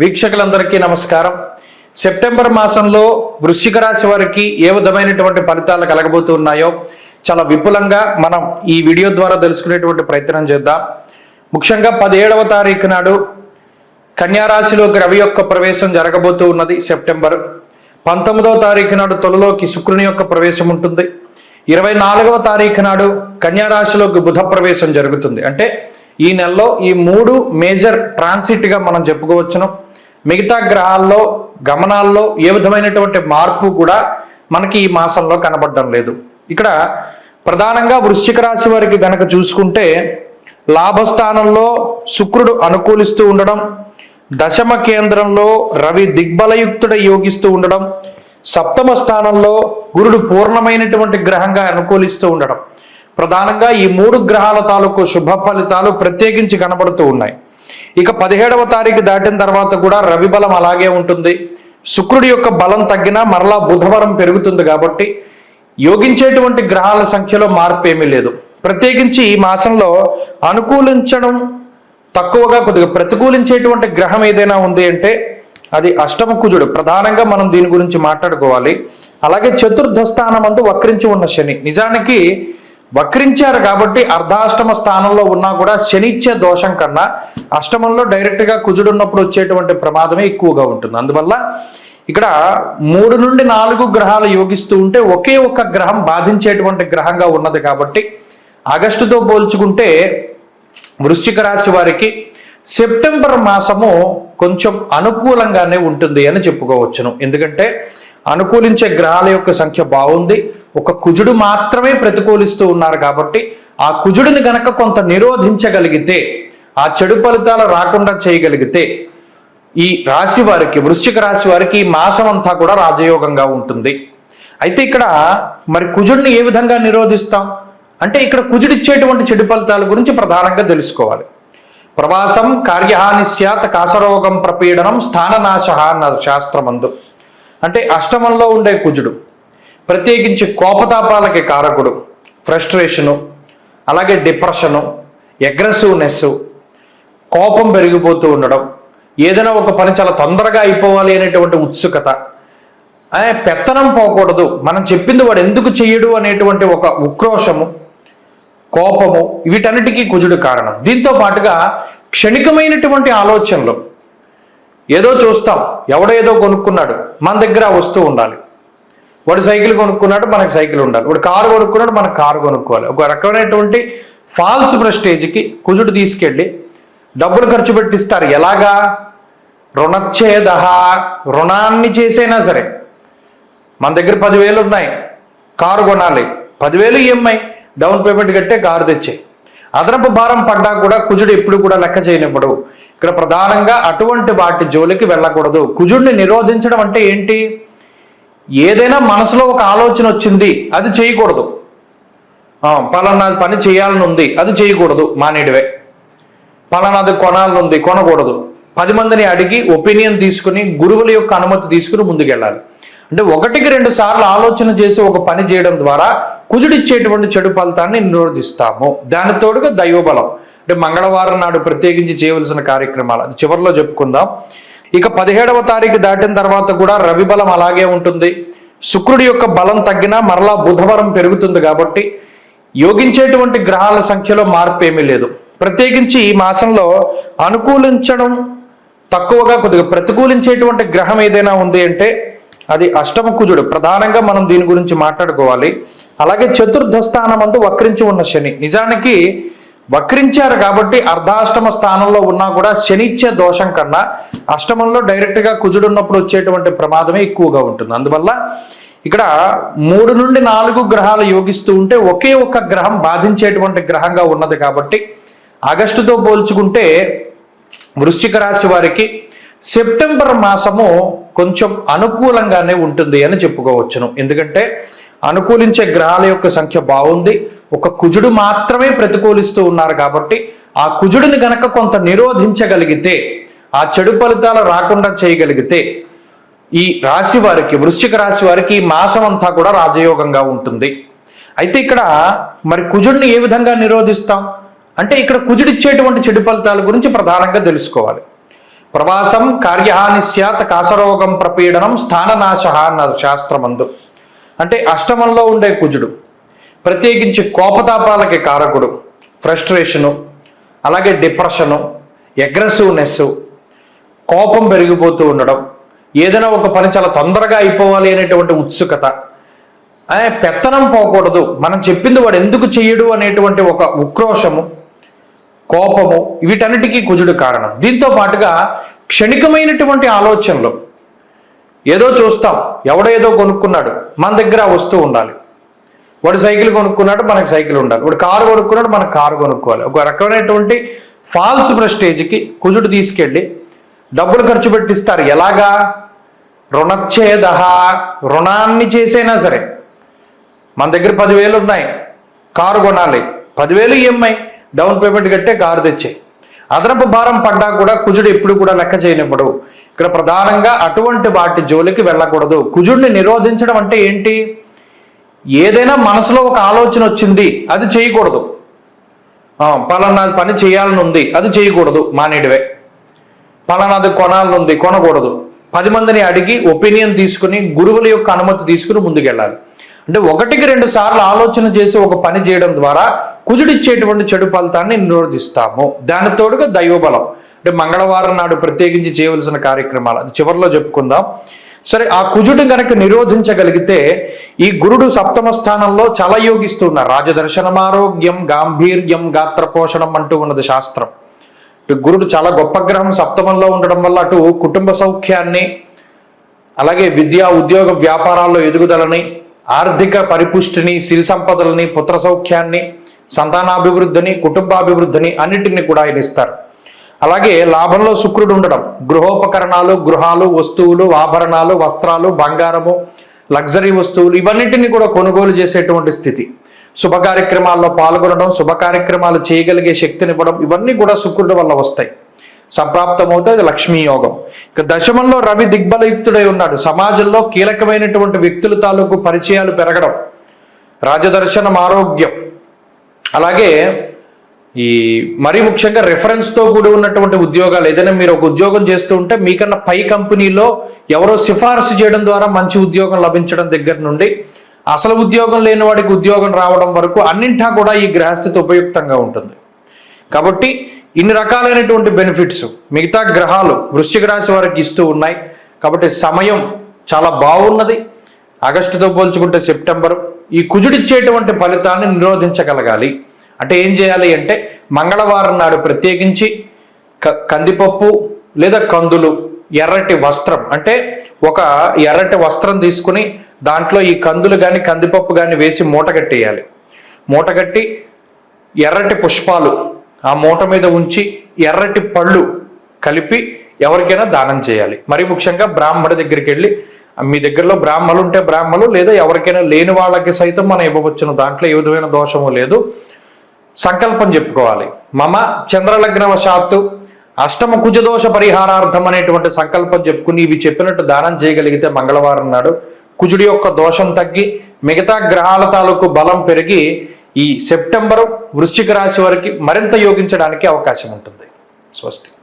వీక్షకులందరికీ నమస్కారం. సెప్టెంబర్ మాసంలో వృశ్చిక రాశి వారికి ఏ విధమైనటువంటి ఫలితాలు కలగబోతున్నాయో చాలా విపులంగా మనం ఈ వీడియో ద్వారా తెలుసుకునేటువంటి ప్రయత్నం చేద్దాం. ముఖ్యంగా 17వ తారీఖు నాడు కన్యా రాశిలోకి రవి యొక్క ప్రవేశం జరగబోతూ ఉన్నది. సెప్టెంబర్ 19వ తారీఖు నాడు తులలోకి శుక్రుని యొక్క ప్రవేశం ఉంటుంది. 24వ తారీఖు నాడు కన్యా రాశిలోకి బుధ ప్రవేశం జరుగుతుంది. అంటే ఈ నెలలో ఈ 3 మేజర్ ట్రాన్సిట్గా మనం చెప్పుకోవచ్చును. మిగతా గ్రహాల్లో గమనాల్లో ఏ విధమైనటువంటి మార్పు కూడా మనకి ఈ మాసంలో కనబడడం లేదు. ఇక్కడ ప్రధానంగా వృశ్చిక రాశి వారికి గనక చూసుకుంటే లాభస్థానంలో శుక్రుడు అనుకూలిస్తూ ఉండడం, దశమ కేంద్రంలో రవి దిగ్బలయుక్తుడ యోగిస్తూ ఉండడం, సప్తమ స్థానంలో గురుడు పూర్ణమైనటువంటి గ్రహంగా అనుకూలిస్తూ ఉండడం, ప్రధానంగా ఈ 3 గ్రహాల తాలూకు శుభ ఫలితాలు ప్రత్యేకించి కనబడుతూ ఉన్నాయి. ఇక 17వ తారీఖు దాటిన తర్వాత కూడా రవి బలం అలాగే ఉంటుంది. శుక్రుడి యొక్క బలం తగ్గినా మరలా బుధవారం పెరుగుతుంది. కాబట్టి యోగించేటువంటి గ్రహాల సంఖ్యలో మార్పు ఏమీ లేదు. ప్రత్యేకించి ఈ మాసంలో అనుకూలించడం తక్కువగా కొద్దిగా ప్రతికూలించేటువంటి గ్రహం ఏదైనా ఉంది అంటే అది అష్టమ కుజుడు. ప్రధానంగా మనం దీని గురించి మాట్లాడుకోవాలి. అలాగే చతుర్థ స్థానమందు వక్రించి ఉన్న శని. నిజానికి వక్రించారు కాబట్టి అర్ధాష్టమ స్థానంలో ఉన్నా కూడా శని ఇచ్చే దోషం కన్నా అష్టమంలో డైరెక్ట్గా కుజుడు ఉన్నప్పుడు వచ్చేటువంటి ప్రమాదమే ఎక్కువగా ఉంటుంది. అందువల్ల ఇక్కడ 3 నుండి 4 గ్రహాలు యోగిస్తూ ఉంటే ఒకే ఒక్క గ్రహం బాధించేటువంటి గ్రహంగా ఉన్నది. కాబట్టి ఆగస్టుతో పోల్చుకుంటే వృశ్చిక రాశి వారికి సెప్టెంబర్ మాసము కొంచెం అనుకూలంగానే ఉంటుంది అని చెప్పుకోవచ్చును. ఎందుకంటే అనుకూలించే గ్రహాల యొక్క సంఖ్య బాగుంది. ఒక కుజుడు మాత్రమే ప్రతికూలిస్తూ ఉన్నారు. కాబట్టి ఆ కుజుడిని గనక కొంత నిరోధించగలిగితే, ఆ చెడు ఫలితాలు రాకుండా చేయగలిగితే ఈ రాశి వారికి, వృశ్చిక రాశి వారికి ఈ మాసం అంతా కూడా రాజయోగంగా ఉంటుంది. అయితే ఇక్కడ మరి కుజుడిని ఏ విధంగా నిరోధిస్తాం అంటే ఇక్కడ కుజుడిచ్చేటువంటి చెడు ఫలితాల గురించి ప్రధానంగా తెలుసుకోవాలి. ప్రవాసం కార్యహాని స్యాత్ కాసరోగం ప్రపీడనం స్థాననాశ అన్న శాస్త్రమందు. అంటే అష్టమంలో ఉండే కుజుడు ప్రత్యేకించి కోపతాపాలకి కారకుడు. ఫ్రస్ట్రేషను, అలాగే డిప్రెషను, అగ్రెసివ్నెస్, కోపం పెరిగిపోతూ ఉండడం, ఏదైనా ఒక పని చాలా తొందరగా అయిపోవాలి అనేటువంటి ఉత్సుకత, పెత్తనం పోకూడదు, మనం చెప్పింది వాడు ఎందుకు చెయ్యడు అనేటువంటి ఒక ఉక్రోషము, కోపము, వీటన్నిటికీ కుజుడు కారణం. దీంతో పాటుగా క్షణికమైనటువంటి ఆలోచనలు. ఏదో చూస్తాం, ఎవడేదో కొనుక్కున్నాడు, మన దగ్గర వస్తూ ఉండాలి. వాడు సైకిల్ కొనుక్కున్నాడు, మనకు సైకిల్ ఉండాలి. వాడు కారు కొనుక్కున్నాడు, మనకు కారు కొనుక్కోవాలి. ఒక రకమైనటువంటి ఫాల్స్ ప్రెస్టేజ్కి కుజుడు తీసుకెళ్ళి డబ్బులు ఖర్చు పెట్టిస్తారు. ఎలాగా? రుణచ్ఛేద, రుణాన్ని చేసైనా సరే. మన దగ్గర 10,000 ఉన్నాయి, కారు కొనాలి, 10,000 ఈఎంఐ డౌన్ పేమెంట్ కట్టే కారు తెచ్చే. అదనపు భారం పడ్డా కూడా కుజుడు ఎప్పుడు కూడా లెక్క చేయనివ్వడు. ఇక్కడ ప్రధానంగా అటువంటి వాటి జోలికి వెళ్ళకూడదు. కుజుడిని నిరోధించడం అంటే ఏంటి? ఏదైనా మనసులో ఒక ఆలోచన వచ్చింది, అది చేయకూడదు. పలానాది పని చేయాలని ఉంది, అది చేయకూడదు, మానేడివే. పలానాది కొనాలని ఉంది, కొనకూడదు. 10 మందిని అడిగి ఒపీనియన్ తీసుకుని గురువుల యొక్క అనుమతి తీసుకుని ముందుకెళ్ళాలి. అంటే 1-2 సార్లు ఆలోచన చేసి ఒక పని చేయడం ద్వారా కుజుడిచ్చేటువంటి చెడు ఫలితాన్ని నిరోధిస్తాము. దాని తోడుగా దైవబలం. అంటే మంగళవారం నాడు ప్రత్యేకించి చేయవలసిన కార్యక్రమాలు అది చివరిలో చెప్పుకుందాం. ఇక 17వ తారీఖు దాటిన తర్వాత కూడా రవి బలం అలాగే ఉంటుంది. శుక్రుడి యొక్క బలం తగ్గినా మరలా బుధవారం పెరుగుతుంది. కాబట్టి యోగించేటువంటి గ్రహాల సంఖ్యలో మార్పు ఏమీ లేదు. ప్రత్యేకించి ఈ మాసంలో అనుకూలించడం తక్కువగా కొద్దిగా ప్రతికూలించేటువంటి గ్రహం ఏదైనా ఉంది అంటే అది అష్టమ కుజుడు. ప్రధానంగా మనం దీని గురించి మాట్లాడుకోవాలి. అలాగే చతుర్థ స్థానమందు వక్రించి ఉన్న శని. నిజానికి వక్రించారు కాబట్టి అర్ధాష్టమ స్థానంలో ఉన్నా కూడా శని ఇచ్చే దోషం కన్నా అష్టమంలో డైరెక్ట్గా కుజుడు ఉన్నప్పుడు వచ్చేటువంటి ప్రమాదమే ఎక్కువగా ఉంటుంది. అందువల్ల ఇక్కడ 3 నుండి 4 గ్రహాలు యోగిస్తూ ఉంటే ఒకే ఒక్క గ్రహం బాధించేటువంటి గ్రహంగా ఉన్నది. కాబట్టి ఆగస్టుతో పోల్చుకుంటే వృశ్చిక రాశి వారికి సెప్టెంబర్ మాసము కొంచెం అనుకూలంగానే ఉంటుంది అని చెప్పుకోవచ్చును. ఎందుకంటే అనుకూలించే గ్రహాల యొక్క సంఖ్య బాగుంది. ఒక కుజుడు మాత్రమే ప్రతికూలిస్తూ ఉన్నారు. కాబట్టి ఆ కుజుడిని గనక కొంత నిరోధించగలిగితే, ఆ చెడు ఫలితాలు రాకుండా చేయగలిగితే ఈ రాశి వారికి, వృశ్చిక రాశి వారికి ఈ మాసం అంతా కూడా రాజయోగంగా ఉంటుంది. అయితే ఇక్కడ మరి కుజుడిని ఏ విధంగా నిరోధిస్తాం అంటే ఇక్కడ కుజుడిచ్చేటువంటి చెడు ఫలితాల గురించి ప్రధానంగా తెలుసుకోవాలి. ప్రవాసం కార్యహాని స్యాత్ కాసరోగం ప్రపీడనం స్థాననాశ అన్నారు శాస్త్రమందు. అంటే అష్టమంలో ఉండే కుజుడు ప్రత్యేకించి కోపతాపాలకి కారకుడు, ఫ్రస్ట్రేషను, అలాగే డిప్రెషను, అగ్రెసివ్నెస్, కోపం పెరిగిపోతూ ఉండడం, ఏదైనా ఒక పని చాలా తొందరగా అయిపోవాలి అనేటువంటి ఉత్సుకత, పెత్తనం పోకూడదు, మనం చెప్పింది వాడు ఎందుకు చెయ్యడు అనేటువంటి ఒక ఉక్రోషము, కోపము, వీటన్నిటికీ కుజుడు కారణం. దీంతో పాటుగా క్షణికమైనటువంటి ఆలోచనలు, ఏదో చూస్తాం, ఎవడో ఏదో కొనుక్కున్నాడు, మన దగ్గర వస్తూ ఉండాలి. వాడు సైకిల్ కొనుక్కున్నాడు, మనకు సైకిల్ ఉండాలి. వాడు కారు కొనుక్కున్నాడు, మనకు కారు కొనుక్కోవాలి. ఒక రకమైనటువంటి ఫాల్స్ ప్రెస్టేజ్కి కుజుడు తీసుకెళ్ళి డబ్బులు ఖర్చు పెట్టిస్తారు. ఎలాగా? రుణచ్ఛేద, రుణాన్ని చేసైనా సరే. మన దగ్గర 10,000 ఉన్నాయి, కారు కొనాలి, 10,000 ఈఎంఐ డౌన్ పేమెంట్ కట్టే కారు తెచ్చే. అదనపు భారం పడ్డా కూడా కుజుడు ఎప్పుడు కూడా లెక్క చేయనివ్వడు. ఇక్కడ ప్రధానంగా అటువంటి వాటి జోలికి వెళ్ళకూడదు. కుజుడిని నిరోధించడం అంటే ఏంటి? ఏదైనా మనసులో ఒక ఆలోచన వచ్చింది, అది చేయకూడదు. పలానా పని చేయాలని ఉంది, అది చేయకూడదు, మానేడివే. పలానాది కొనాలని ఉంది, కొనకూడదు. 10 మందిని అడిగి ఒపీనియన్ తీసుకుని గురువుల యొక్క అనుమతి తీసుకుని ముందుకెళ్ళాలి. అంటే 1-2 సార్లు ఆలోచన చేసి ఒక పని చేయడం ద్వారా కుజుడిచ్చేటువంటి చెడు ఫలితాన్ని నిరోధిస్తాము. దాని తోడుగా దైవబలం, అంటే మంగళవారం నాడు ప్రత్యేకించి చేయవలసిన కార్యక్రమాలు, అది చివరిలో చెప్పుకుందాం. సరే, ఆ కుజుడిని కనుక నిరోధించగలిగితే ఈ గురుడు సప్తమ స్థానంలో చాలా యోగిస్తున్నారు. రాజదర్శనం, ఆరోగ్యం, గాంభీర్యం, గాత్రపోషణం అంటూ ఉన్నది శాస్త్రం. గురుడు చాలా గొప్ప గ్రహం సప్తమంలో ఉండడం వల్ల అటు కుటుంబ సౌఖ్యాన్ని, అలాగే విద్యా ఉద్యోగ వ్యాపారాల్లో ఎదుగుదలని, ఆర్థిక పరిపుష్టిని, సిరి సంపదలని, పుత్ర సౌఖ్యాన్ని, సంతానాభివృద్ధిని, కుటుంబాభివృద్ధిని అన్నిటిని కూడా ఆయన ఇస్తారు. అలాగే లాభంలో శుక్రుడు ఉండడం, గృహోపకరణాలు, గృహాలు, వస్తువులు, ఆభరణాలు, వస్త్రాలు, బంగారము, లగ్జరీ వస్తువులు ఇవన్నిటిని కూడా కొనుగోలు చేసేటువంటి స్థితి. శుభ కార్యక్రమాల్లో పాల్గొనడం, శుభ కార్యక్రమాలు చేయగలిగే శక్తినివ్వడం, ఇవన్నీ కూడా శుక్రుడి వల్ల వస్తాయి. సంప్రాప్తమవుతుంది లక్ష్మీ యోగం. ఇక దశమంలో రవి దిగ్బలయుక్తుడై ఉన్నాడు. సమాజంలో కీలకమైనటువంటి వ్యక్తుల తాలూకు పరిచయాలు పెరగడం, రాజదర్శనం, ఆరోగ్యం, అలాగే ఈ మరీ ముఖ్యంగా రెఫరెన్స్తో కూడి ఉన్నటువంటి ఉద్యోగాలు. ఏదైనా మీరు ఒక ఉద్యోగం చేస్తూ ఉంటే మీకన్నా పై కంపెనీలో ఎవరో సిఫారసు చేయడం ద్వారా మంచి ఉద్యోగం లభించడం దగ్గర నుండి అసలు ఉద్యోగం లేని వాడికి ఉద్యోగం రావడం వరకు అన్నింటా కూడా ఈ గ్రహస్థితి ఉపయుక్తంగా ఉంటుంది. కాబట్టి ఇన్ని రకాలైనటువంటి బెనిఫిట్స్ మిగతా గ్రహాలు వృశ్చిక రాశి వారికి ఇస్తూ ఉన్నాయి. కాబట్టి సమయం చాలా బాగున్నది. ఆగస్టుతో పోల్చుకుంటే సెప్టెంబరు ఈ కుజుడిచ్చేటువంటి ఫలితాన్ని నిరోధించగలగాలి. అంటే ఏం చేయాలి అంటే మంగళవారం నాడు ప్రత్యేకించి కందిపప్పు లేదా కందులు, ఎర్రటి వస్త్రం, అంటే ఒక ఎర్రటి వస్త్రం తీసుకుని దాంట్లో ఈ కందులు కానీ కందిపప్పు కానీ వేసి మూట కట్టేయాలి. మూట కట్టి ఎర్రటి పుష్పాలు ఆ మూట మీద ఉంచి ఎర్రటి పళ్ళు కలిపి ఎవరికైనా దానం చేయాలి. మరి ముఖ్యంగా బ్రాహ్మడి దగ్గరికి వెళ్ళి, మీ దగ్గరలో బ్రాహ్మలు ఉంటే బ్రాహ్మలు, లేదా ఎవరికైనా లేని వాళ్ళకి సైతం మనం ఇవ్వవచ్చును, దాంట్లో ఏ విధమైన దోషము లేదు. సంకల్పం చెప్పుకోవాలి. మమ చంద్రలగ్నవశాత్తు అష్టమ కుజదోష పరిహారార్థం అనేటువంటి సంకల్పం చెప్పుకుని ఇవి చెప్పినట్టు దానం చేయగలిగితే మంగళవారం నాడు కుజుడి యొక్క దోషం తగ్గి మిగతా గ్రహాల తాలూకు బలం పెరిగి ఈ సెప్టెంబరు వృశ్చిక రాశి వారికి మరింత యోగించడానికి అవకాశం ఉంటుంది. స్వస్తి.